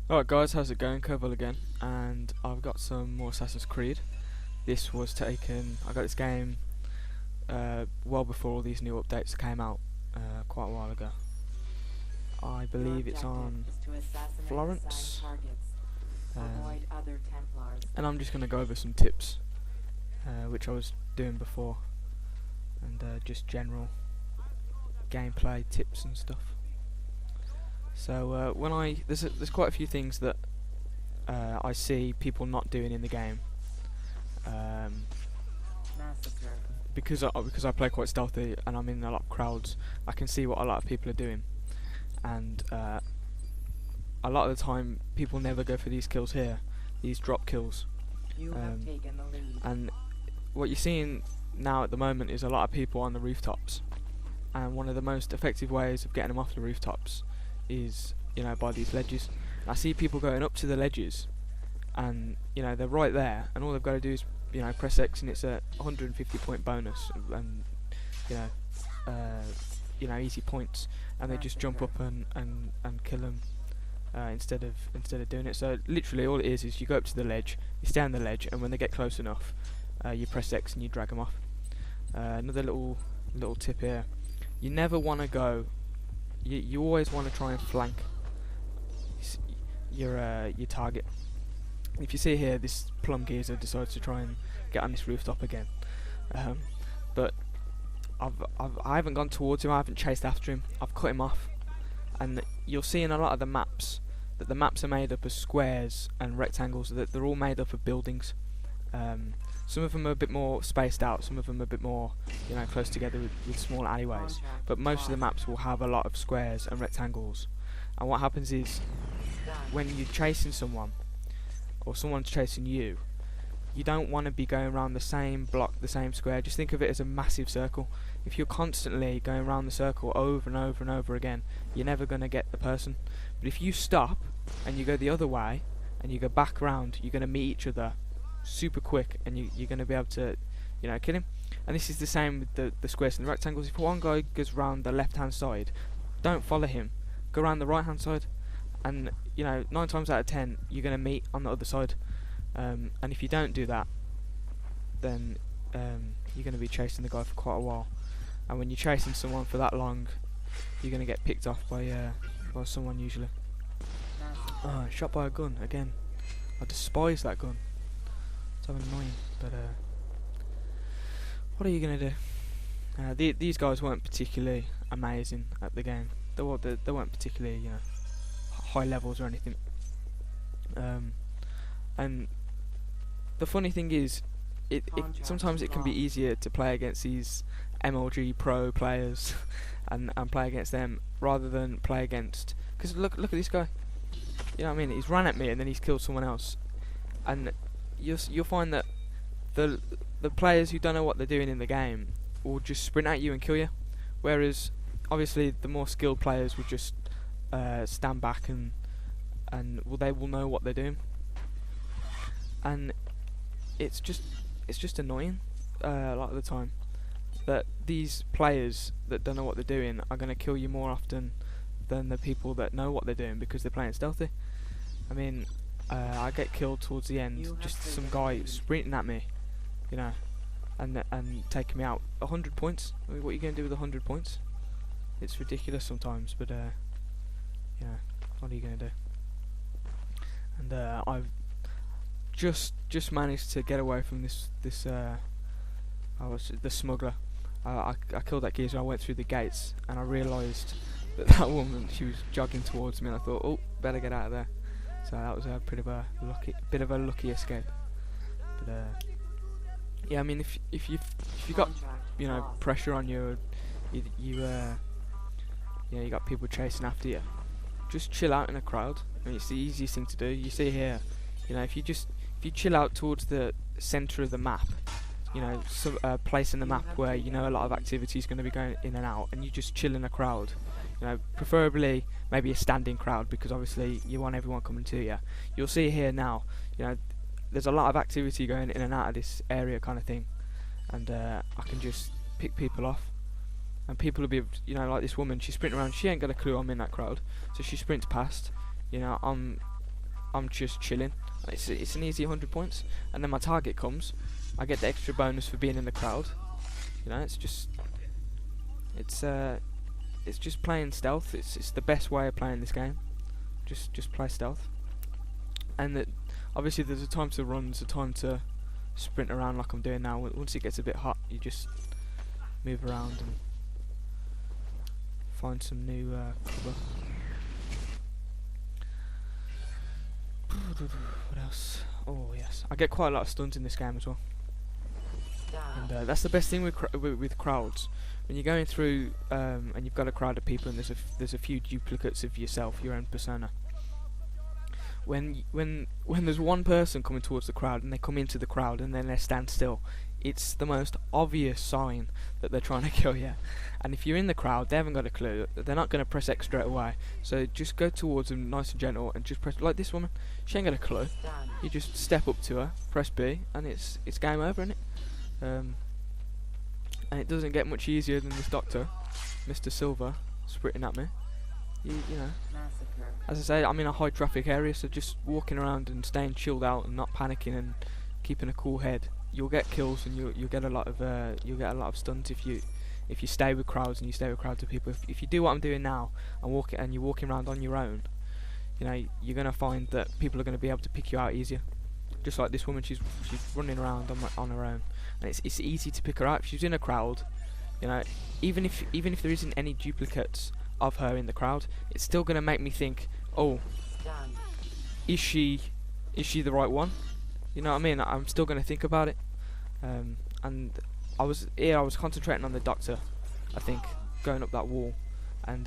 Alright guys, how's it going? Kerbal again, and I've got some more Assassin's Creed. This was taken, I got this game well before all these new updates came out, quite a while ago. I believe it's on Florence, and I'm just going to go over some tips, which I was doing before, and just general gameplay tips and stuff. So there's quite a few things that I see people not doing in the game, because I play quite stealthy and I'm in a lot of crowds. I can see what a lot of people are doing, and a lot of the time people never go for these kills here, these drop kills. And what you're seeing now at the moment is a lot of people on the rooftops, and one of the most effective ways of getting them off the rooftops is, by these ledges. I see people going up to the ledges, and they're right there, and all they've got to do is press X, and it's a 150 point bonus, and easy points, and they just jump up and kill them instead of doing it. So literally all it is you go up to the ledge, you stay on the ledge, and when they get close enough, you press X and you drag them off. Another little tip here: you never want to go. You always want to try and flank your target. If you see here, this plum geezer decides to try and get on this rooftop again, but I haven't gone towards him. I haven't chased after him. I've cut him off, and you'll see in a lot of the maps that the maps are made up of squares and rectangles. That they're all made up of buildings. Some of them are a bit more spaced out, some of them are a bit more close together with small alleyways, but most of the maps will have a lot of squares and rectangles. And what happens is, when you're chasing someone, or someone's chasing you, you don't want to be going around the same block, the same square. Just think of it as a massive circle. If you're constantly going around the circle over and over and over again, you're never going to get the person. But if you stop and you go the other way and you go back around, you're going to meet each other super quick, and you're going to be able to kill him. And this is the same with the squares and the rectangles. If one guy goes round the left hand side, don't follow him, go around the right hand side, and 9 times out of 10 you're going to meet on the other side. And if you don't do that, then you're going to be chasing the guy for quite a while, and when you're chasing someone for that long, you're going to get picked off by someone usually. Oh, shot by a gun again. I despise that gun. So annoying, but what are you gonna do? These guys weren't particularly amazing at the game. They weren't particularly high levels or anything. And the funny thing is, sometimes it can be easier to play against these MLG pro players and play against them rather than play against. Because look at this guy. You know what I mean? He's run at me and then he's killed someone else, and you'll find that the players who don't know what they're doing in the game will just sprint at you and kill you, whereas obviously the more skilled players will just stand back and they will know what they're doing. And it's just annoying a lot of the time that these players that don't know what they're doing are going to kill you more often than the people that know what they're doing, because they're playing stealthy. I mean, I get killed towards the end, just some guy sprinting at me, and taking me out. 100 points. I mean, what are you going to do with 100 points? It's ridiculous sometimes, but what are you going to do? And I've just managed to get away from the smuggler. I killed that geezer. I went through the gates, and I realised that woman, she was jogging towards me, and I thought, oh, better get out of there. So that was a bit of a lucky escape. But yeah, I mean, if you've got pressure on you, you got people chasing after you, just chill out in a crowd. I mean, it's the easiest thing to do. You see here, if you chill out towards the centre of the map, some place in the map where a lot of activity is going to be going in and out, and you just chill in a crowd. Preferably maybe a standing crowd, because obviously you want everyone coming to you. You'll see here now, there's a lot of activity going in and out of this area kind of thing, and I can just pick people off, and people will be, like this woman, she's sprinting around, she ain't got a clue I'm in that crowd, so she sprints past, I'm I'm just chilling. It's an easy 100 points, and then my target comes. I get the extra bonus for being in the crowd. You know, it's just playing stealth. It's the best way of playing this game. Just play stealth. And that obviously there's a time to run, there's a time to sprint around like I'm doing now. Once it gets a bit hot, you just move around and find some new cover. What else? Oh yes, I get quite a lot of stuns in this game as well. And that's the best thing with crowds. When you're going through and you've got a crowd of people and there's a few duplicates of yourself, your own persona. When there's one person coming towards the crowd and they come into the crowd and then they stand still, it's the most obvious sign that they're trying to kill you. And if you're in the crowd, they haven't got a clue. They're not going to press X straight away. So just go towards them nice and gentle and just press, like this woman. She ain't got a clue. You just step up to her, press B, and it's game over, isn't it? And it doesn't get much easier than this doctor, Mr. Silver, sprinting at me. You know, as I say, I'm in a high traffic area, so just walking around and staying chilled out and not panicking and keeping a cool head, you'll get kills and you'll get a lot of stuns if you stay with crowds and you stay with crowds of people. If you do what I'm doing now and you're walking around on your own, you know, you're gonna find that people are gonna be able to pick you out easier. Just like this woman, she's running around on her own, and it's easy to pick her out if she's in a crowd. You know, even if there isn't any duplicates of her in the crowd, it's still gonna make me think, oh, is she the right one? You know what I mean? I'm still gonna think about it. And I was concentrating on the doctor, I think, going up that wall, and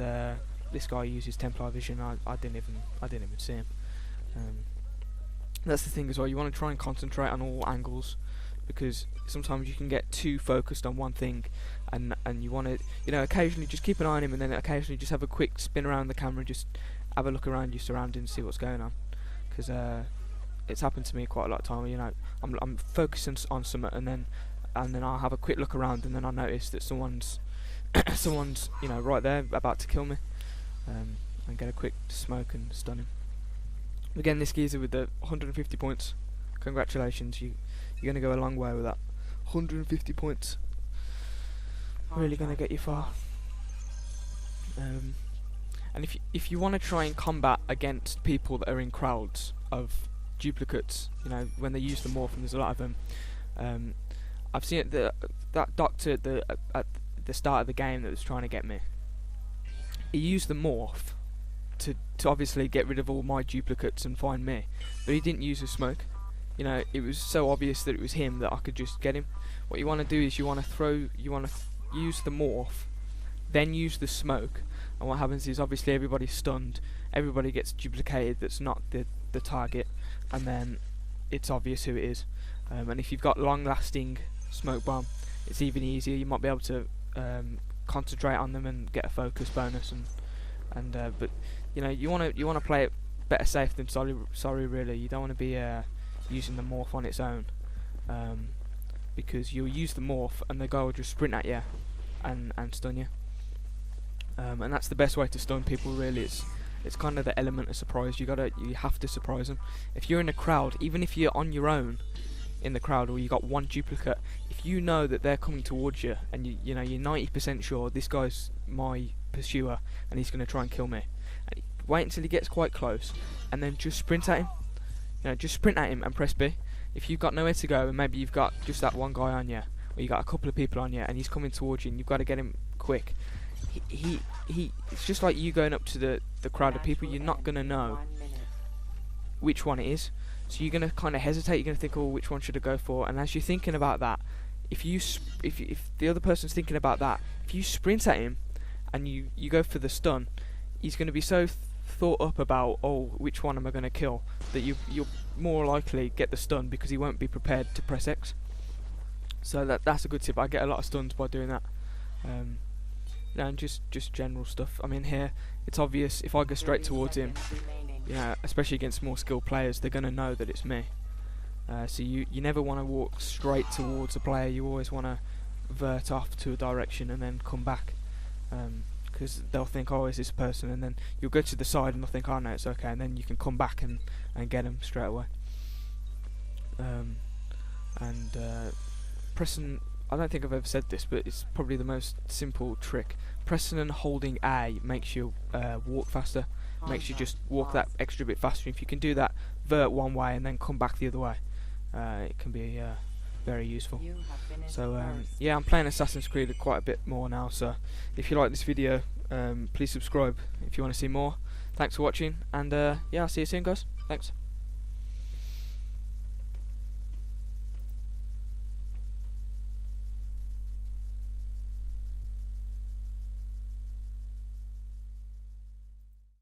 this guy uses Templar vision. I didn't even see him. That's the thing as well. You want to try and concentrate on all angles, because sometimes you can get too focused on one thing, and you want to, you know, occasionally just keep an eye on him, and then occasionally just have a quick spin around the camera and just have a look around your surroundings, see what's going on, because it's happened to me quite a lot of time. You know, I'm focusing on something, and then I'll have a quick look around, and then I'll notice that someone's you know, right there about to kill me, and get a quick smoke and stun him. Again, this geezer with the 150 points. Congratulations, you're going to go a long way with that. 150 points. Really going to get you far. And if you want to try and combat against people that are in crowds of duplicates, you know, when they use the morph, and there's a lot of them. I've seen it. That doctor at the start of the game that was trying to get me. He used the morph to obviously get rid of all my duplicates and find me, but he didn't use the smoke. You know, it was so obvious that it was him that I could just get him. What you want to do is you want to use the morph, then use the smoke, and what happens is obviously everybody's stunned, everybody gets duplicated that's not the target, and then it's obvious who it is. And if you've got long-lasting smoke bomb, it's even easier. You might be able to concentrate on them and get a focus bonus, but you know, you want to play it better safe than sorry really. You don't want to be using the morph on its own, because you'll use the morph and the guy will just sprint at you and stun you, and that's the best way to stun people really. It's kind of the element of surprise. You have to surprise them. If you're in a crowd, even if you're on your own in the crowd, or you got one duplicate, if you know that they're coming towards you and you know you're 90% sure this guy's my pursuer and he's going to try and kill me, and wait until he gets quite close and then just sprint at him. You know, just sprint at him and press B. If you've got nowhere to go and maybe you've got just that one guy on you, or you got a couple of people on you and he's coming towards you and you've got to get him quick, it's just like you going up to the crowd of people. You're not going to know which one it is, so you're going to kind of hesitate. You're going to think, oh, which one should I go for? And as you're thinking about that, if the other person's thinking about that, if you sprint at him and you go for the stun, he's going to be so thought up about, oh, which one am I going to kill, that you'll more likely get the stun because he won't be prepared to press X. So that's a good tip. I get a lot of stuns by doing that. And just general stuff. I mean, here it's obvious if I go straight towards him, you know, especially against more skilled players, they're going to know that it's me. So you never want to walk straight towards a player. You always want to vert off to a direction and then come back. because they'll think, oh, is this person, and then you'll go to the side and they'll think, oh no, it's okay, and then you can come back and get them straight away. Pressing, I don't think I've ever said this, but it's probably the most simple trick. Pressing and holding A makes you walk faster, makes you just walk that extra bit faster. If you can do that, vert one way and then come back the other way, it can be very useful. So yeah, I'm playing Assassin's Creed quite a bit more now, so if you like this video, please subscribe if you want to see more. Thanks for watching, and yeah, I'll see you soon, guys. Thanks.